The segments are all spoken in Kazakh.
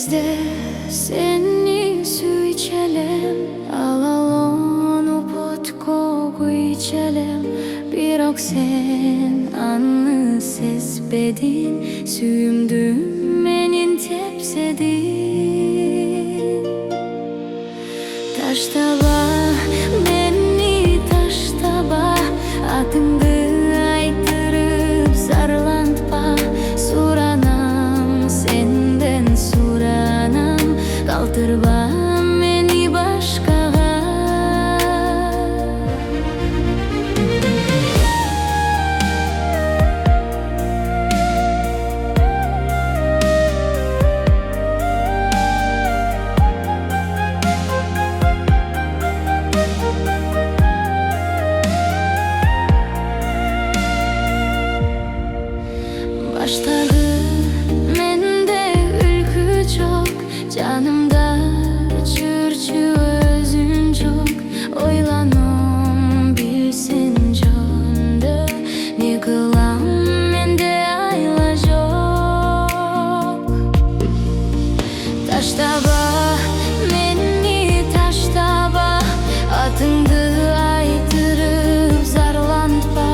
кезде seni suyçelem, alalon upotko içelem. Birok sen anı sezbedin, süyümdüm menin tepsedin. Taştaba meni taştaba, atыңды айтырып зарлантпа. Суранам сенден суранам, калтырба мени башкага. Баштагы менде үлгү жок, жанымда жүрчү өзүң жок. Ойланом билсең жөнүндө, не кылам менде айла жок. Таштаба мени таштаба, атыңды айтырып зарлантпа.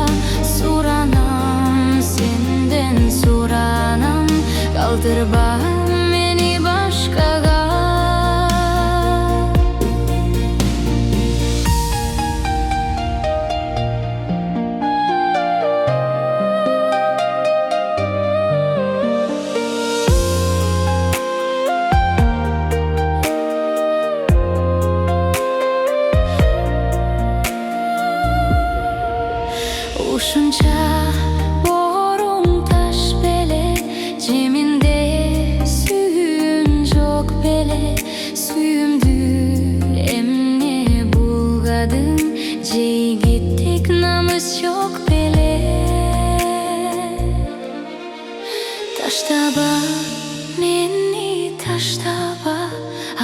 Суранам сенден суранам, калтырба мени башкага. Ушунча боруң таш беле, жеминде сүйүүң жок беле. Сүйүүмдү эмне булгадың, жейгиттик намыс жок беле. Таштаба мени таштаба,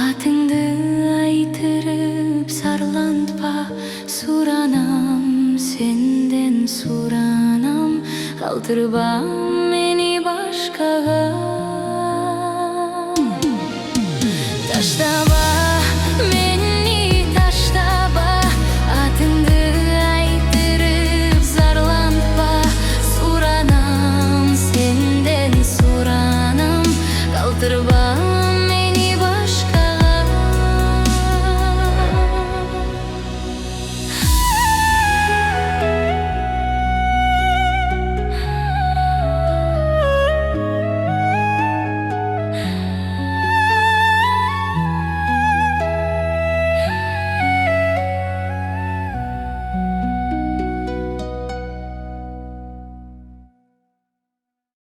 атыңды айтырып зарлантпа. Суранам сенден суранам, калтырба мени башкага. Таштаба